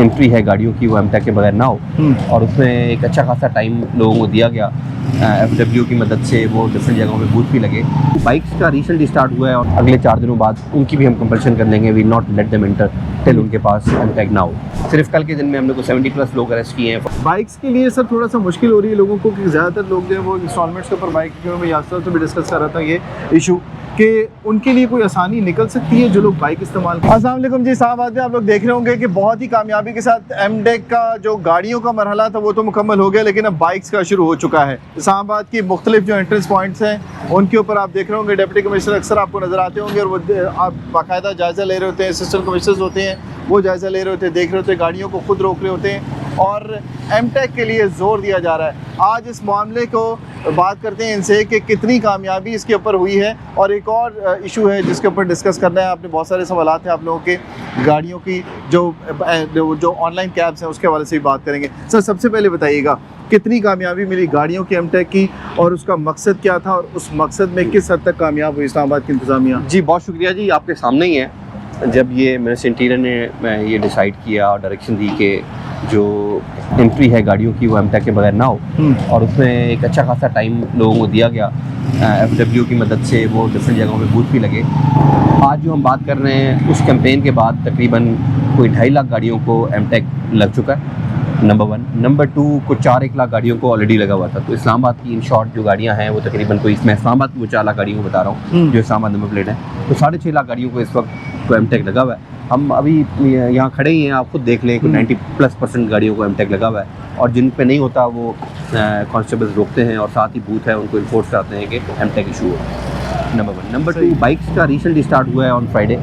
Entry है गाड़ियों की वो एमटेक के बगैर ना हो, और उसमें एक अच्छा खासा टाइम लोगों को दिया गया FW की मदद से, वो डिफरेंट जगहों पे बूथ भी लगे। बाइक्स का रिसेंटली स्टार्ट हुआ है और अगले 4 दिनों बाद उनकी भी हम कंपल्शन कर लेंगे, we not let them enter till उनके पास एमटेक ना हो। सिर्फ कल के दिन में हमने को 70+ लोग अरेस्ट किए हैं। बाइक्स के लिए सर थोड़ा सा मुश्किल हो रही है लोगों को कि ज़्यादातर लोग जो है वो इंस्टॉलमेंट्स के ऊपर बाइक के, मैं यात्रा से भी डिस्कस कर रहा था ये इशू कि उनके लिए कोई आसानी निकल सकती है जो लोग बाइक इस्तेमाल करते हैं। अस्सलाम वालेकुम जी, इस्लामाबाद में आप लोग देख रहे होंगे कि बहुत ही कामयाबी के साथ एमटेक का जो गाड़ियों का मरहला था वो तो मुकम्मल हो गया, लेकिन अब बाइक्स का शुरू हो चुका है। इस्लामाबाद की मुख्तलिफ जो एंट्रेंस पॉइंट्स हैं उनके ऊपर आप देख रहे होंगे डिप्टी कमिश्नर अक्सर आपको नज़र आते होंगे, और वो आप बाकायदा जायज़ा ले रहे होते हैं, असिस्टेंट कमिश्नर्स होते हैं वो जायज़ा ले रहे होते हैं, देख रहे होते हैं, गाड़ियों को खुद रोक रहे होते हैं और एमटेक के लिए ज़ोर दिया जा रहा है। आज इस मामले को बात करते हैं इनसे कि कितनी कामयाबी इसके ऊपर हुई है, और एक और इशू है जिसके ऊपर डिस्कस करना है। आपने बहुत सारे सवालात हैं आप लोगों के गाड़ियों की जो ऑनलाइन कैब्स हैं उसके हवाले से भी बात करेंगे। सर सबसे पहले बताइएगा कितनी कामयाबी मिली गाड़ियों की एमटेक की, और उसका मकसद क्या था, और उस मकसद में किस हद तक कामयाब हुई इस्लामाबाद की इंतज़ामिया? जी बहुत शुक्रिया जी, आपके सामने ही है। जब ये मिनिस्टर इंटीरियर ने ये डिसाइड किया और डायरेक्शन दी कि जो एंट्री है गाड़ियों की वो एमटेक के बगैर ना हो, और उसमें एक अच्छा खासा टाइम लोगों को दिया गया FW की मदद से, वो डिफरेंट जगहों पे बूथ भी लगे। आज जो हम बात कर रहे हैं उस कैंपेन के बाद तकरीबन कोई 2.5 लाख गाड़ियों को एमटेक लग चुका है, नंबर 1। नंबर 2 को 4-1 लाख गाड़ियों को ऑलरेडी लगा हुआ था। तो इस्लामाबाद की इन शॉर्ट जो गाड़ियां हैं वो तकरीबन कोई, मैं इस्लामाबाद की वो 4 लाख गाड़ियों को बता रहा हूँ जो इस्लामाबाद नंबर प्लेट है, तो 6.5 लाख गाड़ियों को इस वक्त को एमटेक लगा हुआ है। हम अभी यहाँ खड़े ही हैं, आप खुद देख लें कि 90+% गाड़ियों को एमटेक लगा हुआ है, और जिन पे नहीं होता वो कांस्टेबल्स रोकते हैं और साथ ही बूथ है उनको इन्फोर्स करते हैं कि एमटेक इशू हो। नंबर 1। नंबर 2 बाइक्स का रिसेंटली स्टार्ट हुआ है ऑन फ्राइडे,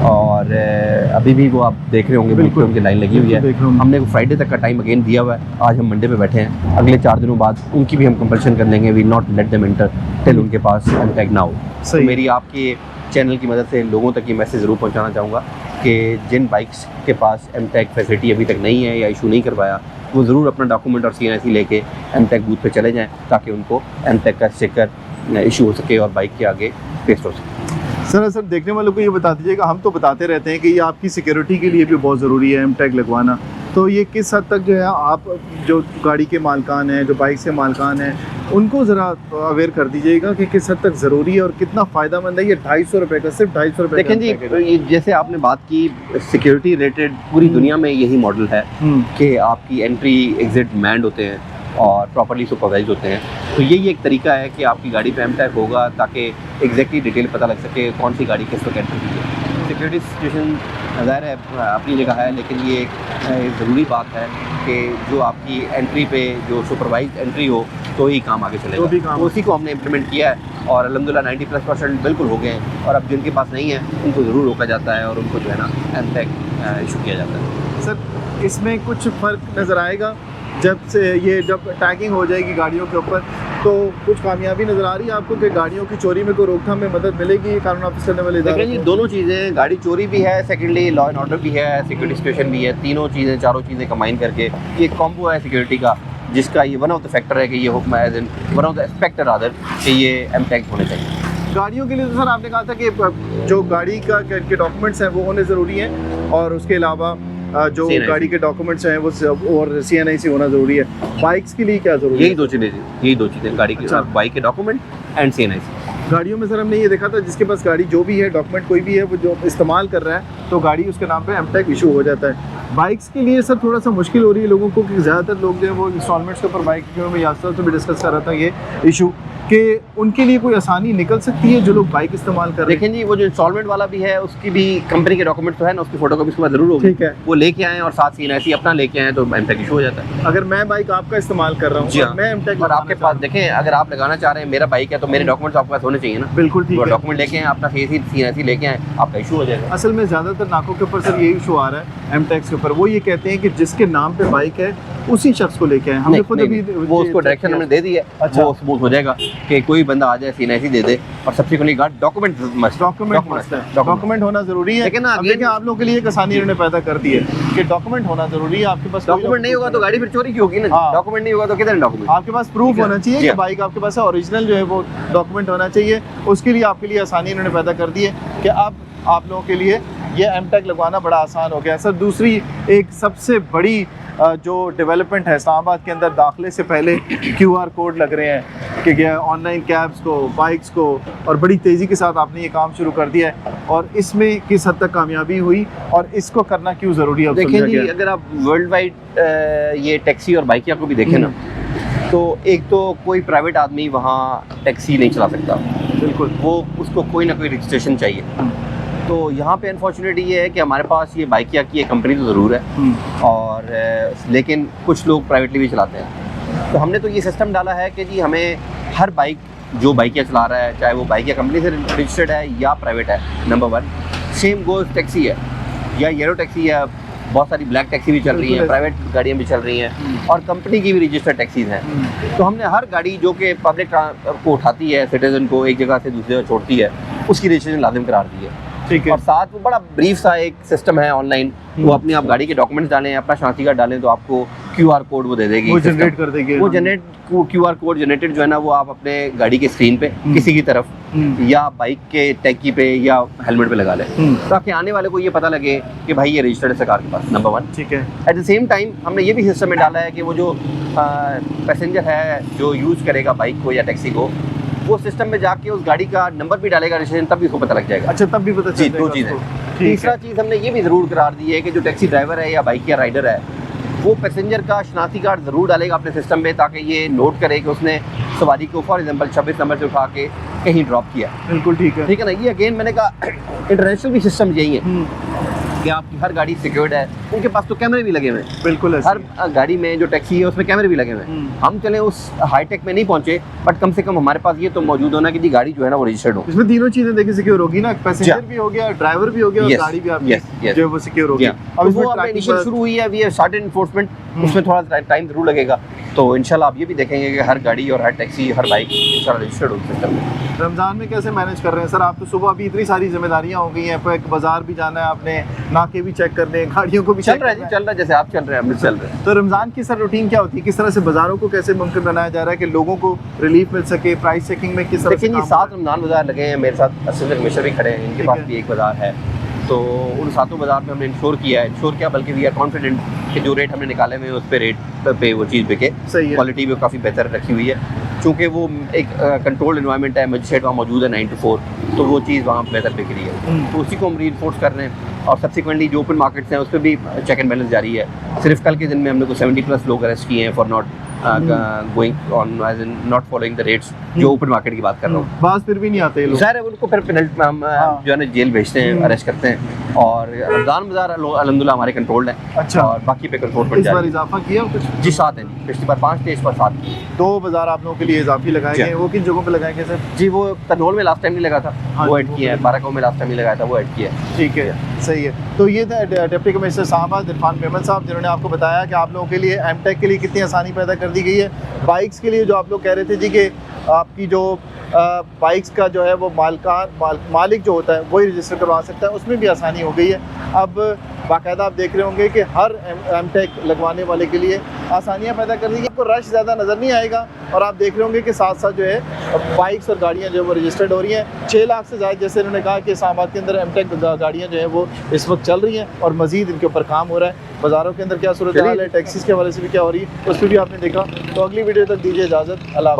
और अभी भी वो आप देख रहे होंगे बिल्कुल उनकी लाइन लगी हुई है। हमने फ्राइडे तक का टाइम अगेन दिया हुआ है, आज हम मंडे पे बैठे हैं। अगले 4 दिनों बाद उनकी भी हम कंपल्शन कर लेंगे, we not let them enter till उनके पास एमटेक ना हो। तो मेरी आपकी चैनल की मदद से लोगों तक ये मैसेज ज़रूर पहुँचाना चाहूँगा कि जिन बाइक्स के पास एमटेक फैसिलिटी अभी तक नहीं है या इशू नहीं करवाया, वो ज़रूर अपना डॉक्यूमेंट और CNIC लेके एमटेक बूथ पे चले जाएं, ताकि उनको एमटेक का स्टिकर इशू हो सके और बाइक के आगे पेस्ट हो सके। सर देखने वालों को ये बता दीजिएगा, हम तो बताते रहते हैं कि ये आपकी सिक्योरिटी के लिए भी बहुत ज़रूरी है एमटेक लगवाना, तो ये किस हद तक जो है आप जो गाड़ी के मालकान हैं, जो बाइक के मालकान हैं, उनको ज़रा अवेयर कर दीजिएगा कि किस हद तक ज़रूरी है और कितना फ़ायदेमंद है ये 250 रुपये का, सिर्फ 250 रुपये। देखें जी, ये जैसे आपने बात की सिक्योरिटी रिलेटेड, पूरी दुनिया में यही मॉडल है कि आपकी एंट्री एग्जिट मैंड होते हैं और प्रॉपर्ली सुपरवाइज होते हैं। तो यही एक तरीका है कि आपकी गाड़ी पे एमटेक होगा ताकि एग्जैक्टली डिटेल पता लग सके कौन सी गाड़ी किस वक्त एंट्री की है। सिक्योरिटी सिचुएशन ज़ाहिर है अपनी जगह है, लेकिन ये एक ज़रूरी बात है कि जो आपकी एंट्री पे जो सुपरवाइज एंट्री हो तो ही काम आगे चलेगा। तो उसी को हमने इम्प्लीमेंट किया है और अल्हम्दुलिल्लाह 90+% बिल्कुल हो गए हैं, और अब जिनके पास नहीं है उनको ज़रूर रोका जाता है और उनको जो है ना एमटेक इशू किया जाता है। सर इसमें कुछ फ़र्क नज़र आएगा जब टैगिंग हो जाएगी गाड़ियों के ऊपर, तो कुछ कामयाबी नज़र आ रही है आपको कि गाड़ियों की चोरी में कोई रोकथाम में मदद मिलेगी कानून ऑफिस करने वाले इदारे? देखिए जी, दोनों चीज़ें, गाड़ी चोरी भी है, सेकेंडली लॉ एंड ऑर्डर भी है, सिक्योरिटी सिचुएशन भी है, तीनों चीज़ें, चारों चीज़ें कंबाइन करके ये कॉम्बो है सिक्योरिटी का, जिसका ये वन ऑफ द फैक्टर है कि ये हुक्म as in one of the aspect rather कि ये एमटेक होने चाहिए। गाड़ियों के लिए तो सर आपने कहा था कि जो गाड़ी के डॉक्यूमेंट्स हैं वो होने ज़रूरी हैं, और उसके अलावा जो गाड़ी के डॉक्यूमेंट्स हैं वो और CNIC होना ज़रूरी है। बाइक्स के लिए क्या ज़रूरी है? यही दो चीज़ें गाड़ी की, बाइक के डॉक्यूमेंट एंड CNIC। गाड़ियों में सर हमने ये देखा था जिसके पास गाड़ी जो भी है, डॉक्यूमेंट कोई भी है, वो जो इस्तेमाल कर रहा है तो गाड़ी उसके नाम पे एमटेक इशू हो जाता है। बाइक्स के लिए सर थोड़ा सा मुश्किल हो रही है लोगों को कि ज़्यादातर लोग जो है वो इंस्टॉलमेंट्स के ऊपर बाइक के, मैं यात्रा से भी डिस्कस कर रहा था ये इशू कि उनके लिए कोई आसानी निकल सकती है जो लोग बाइक इस्तेमाल कर रहे हैं। देखें जी, वो जो इंस्टॉलमेंट वाला भी है उसकी भी कंपनी के डॉक्यूमेंट तो है ना, उसकी फोटोकॉपी उसके बाद जरूर होगी, ठीक है, वो लेके आए और साथ CNIC अपना लेके आए तो एमटेक इशू हो जाता है। अगर मैं बाइक आपका इस्तेमाल कर रहा हूँ, मैं एमटेक, और आपके पास देखें अगर आप लगाना चाह रहे हैं, मेरा बाइक है तो मेरे डॉक्यूमेंट्स आपके पास होने चाहिए ना। बिल्कुल ठीक है, डॉक्यूमेंट लेके आए, अपना CNIC लेके आए, आपका इशू हो जाएगा। असल में ज़्यादातर नाकों के ऊपर सर यही इशू आ रहा है एमटेक्स के ऊपर, वो ये कहते हैं कि जिसके नाम पे बाइक है उसी शख्स को लेके आए। हमने खुद अभी वो उसको डायरेक्शन हमने दे दी है, अच्छा, वो स्मूथ हो जाएगा कि कोई बंदा आ जाए CNIC दे दे, और सब्सिक्वेंटली डॉक्यूमेंट होना जरूरी है। लेकिन ना आप लोगों के लिए एक आसानी इन्होंने पैदा कर दी है कि डॉक्यूमेंट होना जरूरी है। आपके पास डॉक्यूमेंट नहीं होगा तो गाड़ी फिर चोरी की होगी ना, डॉक्यूमेंट नहीं होगा तो किधर डॉक्यूमेंट? आपके पास प्रूफ होना चाहिए कि बाइक आपके पास है, ओरिजिनल जो है वो डॉक्यूमेंट होना चाहिए। उसके लिए आपके लिए आसानी इन्होंने पैदा कर दी है कि आप आप लोगों के लिए ये एम टैग लगवाना बड़ा आसान हो गया है। सर दूसरी एक सबसे बड़ी जो डेवलपमेंट है, इस्लामाबाद के अंदर दाखिले से पहले QR कोड लग रहे हैं कि ऑनलाइन कैब्स को, बाइक्स को, और बड़ी तेज़ी के साथ आपने ये काम शुरू कर दिया है, और इसमें किस हद तक कामयाबी हुई और इसको करना क्यों ज़रूरी है? देखिए जी, अगर आप वर्ल्ड वाइड ये टैक्सी और बाइकिया को भी देखें ना, तो एक तो कोई प्राइवेट आदमी वहाँ टैक्सी नहीं चला सकता, बिल्कुल, वो उसको कोई ना कोई रजिस्ट्रेशन चाहिए। तो यहाँ पे अनफॉर्चुनेटली ये है कि हमारे पास ये बाइकिया की एक कंपनी तो ज़रूर है, और लेकिन कुछ लोग प्राइवेटली भी चलाते हैं। तो हमने तो ये सिस्टम डाला है कि जी हमें हर बाइक जो बाइकिया चला रहा है, चाहे वो बाइकिया कंपनी से रजिस्टर्ड है या प्राइवेट है, नंबर 1। सेम गोज़ टैक्सी है या येलो टैक्सी है, बहुत सारी ब्लैक टैक्सी भी चल रही हैं, प्राइवेट गाड़ियाँ भी चल रही हैं, और कंपनी की भी रजिस्टर्ड टैक्सीज हैं। तो हमने हर गाड़ी जो कि पब्लिक को उठाती है, सिटीजन को एक जगह से दूसरी जगह छोड़ती है, उसकी रजिस्ट्रेशन लाजिम करार दी है। ठीक है। और साथ वो बड़ा ब्रीफ सा एक सिस्टम है ऑनलाइन, वो अपनी आप गाड़ी के डॉक्यूमेंट्स डालें, अपना शनाख्ती कार्ड डालें, तो आपको QR कोड वो दे देगी, वो जनरेट कर देगी। वो जनरेट QR कोड जनरेटेड जो है ना, वो आप अपने गाड़ी के स्क्रीन पे किसी की तरफ या बाइक के टैगी पे या हेलमेट पे लगा लें, ताकि आने वाले को ये पता लगे कि भाई ये रजिस्टर्ड है सरकार के पास, नंबर 1। ठीक है। एट द सेम टाइम हमने ये भी सिस्टम में डाला है कि वो जो पैसेंजर है जो यूज़ करेगा बाइक को या टैक्सी को, वो सिस्टम में जाके उस गाड़ी का नंबर भी डालेगा, रजिस्ट्रेशन, तब भी उसको पता लग जाएगा। अच्छा, तब भी पता चल जाएगा। 2 चीज़ें। तीसरा चीज़ हमने ये भी ज़रूर करार दी है कि जो टैक्सी ड्राइवर है या बाइक या राइडर है, वो पैसेंजर का शनाख्ती कार्ड ज़रूर डालेगा अपने सिस्टम में, ताकि ये नोट करे कि उसने सवारी को फॉर एग्जांपल 26 नंबर से उठा के कहीं ड्रॉप किया। बिल्कुल ठीक है। ठीक है ना। ये अगेन मैंने कहा इंटरनेशनल भी सिस्टम यही है कि आपकी हर गाड़ी सिक्योर्ड है, उनके पास तो कैमरे भी लगे हुए हैं। बिल्कुल है। हर गाड़ी में जो टैक्सी है उसमें कैमरे भी लगे हुए हैं। हम चले उस हाईटेक में नहीं पहुंचे, बट कम से कम हमारे पास ये तो मौजूद होना कि जी गाड़ी जो है ना वो रजिस्टर्ड हो। इसमें तीनों चीजें देखिए सिक्योर होगी ना, पैसेंजर भी हो गया, ड्राइवर भी हो गया, और गाड़ी भी आपकी जो है वो सिक्योर होगी। अब वो इनिशियल शुरू हुई है, वी हैव स्टार्टेड एनफोर्समेंट, उसमें थोड़ा टाइम जरूर लगेगा। तो इंशाल्लाह आप ये भी देखेंगे कि हर गाड़ी और हर टैक्सी, हर बाइक इंशाल्लाह रजिस्टर्ड हो सिस्टम में। रमज़ान में कैसे मैनेज कर रहे हैं सर आप? तो सुबह अभी इतनी सारी जिम्मेदारियां हो गई हैं, एक बाजार भी जाना है आपने, नाके भी चेक करने हैं, गाड़ियों को भी चल रहा है जैसे आप चल रहे हैं, हम भी चल रहे हैं। तो रमज़ान की सर रूटीन क्या होती है? किस तरह से बाज़ारों को कैसे मुमकिन बनाया जा रहा है कि लोगों को रिलीफ मिल सके? प्राइस चेकिंग में किस तरह से? लेकिन ये 7 रमज़ान बाजार लगे हैं, मेरे साथ असिस्टेंट कमिश्नर भी खड़े हैं, इनके पास भी एक बाजार है। तो उन 7 बाजार में हमने इंश्योर किया बल्कि वी आर कॉन्फिडेंट कि जो रेट हमने निकाले हुए हैं उस पे रेट पे वो चीज़ बिके। सही है। क्वालिटी भी काफ़ी बेहतर रखी हुई है, चूँकि वो एक कंट्रोल्ड एनवायरनमेंट है, मजिस्ट्रेट वहाँ मौजूद है 9 to 4, तो वो चीज़ वहाँ बेहतर बिक रही है। तो उसी को हम रीइंफोर्स कर रहे हैं। और सब्सिक्वेंटली जो ओपन मार्केट्स हैं उस पर भी चेक एंड बैलेंस जारी है। सिर्फ कल के दिन में हमने को 70+ लोग अरेस्ट किए हैं for not going on as in not following the rates, जो ओपन मार्केट की बात कर रहा हूँ। बास फिर भी नहीं आते लोग, ज़ाहिर है उनको फिर पेनल्टी हम जो है ना जेल भेजते हैं, अरेस्ट करते हैं। और रमज़ान बाजार अलहमदुलिल्लाह हमारे कंट्रोल्ड है। अच्छा। और बाकी पे कंट्रोल इस बार इजाफा किया कुछ? जी 7 है जी, पिछली बार 5 थे, इस बार 7 किए। 2 बाजार आप लोगों के लिए इजाफी लगाए गए, वो किन जगहों पे लगाए गए सर? जी वो तनोल में लास्ट टाइम नहीं लगा था, वो ऐड किया है। बाराकाऊ में लास्ट टाइम नहीं लगाया था, वो ऐड किया है। ठीक है, सही है। तो ये थे डिप्टी कमिश्नर साहब इरफान मेमन साहब, जिन्होंने आपको बताया कि आप लोगों के लिए एमटेक के लिए कितनी आसानी पैदा कर दी गई है। बाइक्स के लिए जो आप लोग कह रहे थे जी कि आपकी जो बाइक्स का जो है वो मालिक जो होता है वही रजिस्टर करवा सकता है, उसमें भी आसानी हो गई है। अब बाकायदा आप देख रहे होंगे कि हर एमटेक लगवाने वाले के लिए आसानियाँ पैदा कर दी गई। आपको रश ज़्यादा नज़र नहीं आएगा, और आप देख रहे होंगे कि साथ साथ जो है बाइक्स और गाड़ियाँ जो है वो रजिस्टर्ड हो रही हैं। 6 लाख से ज़्यादा, जैसे उन्होंने कहा कि इस्लामाबाद के अंदर एमटेक गाड़ियाँ जो है वो इस वक्त चल रही हैं, और मज़ीद इनके ऊपर काम हो रहा है। बाज़ारों के अंदर क्या सूरत हाल है, टैक्सीज़ के हवाले से भी क्या हो रही है, उस पर भी आपने देखा। तो अगली वीडियो तक दीजिए इजाज़त। अल्लाह।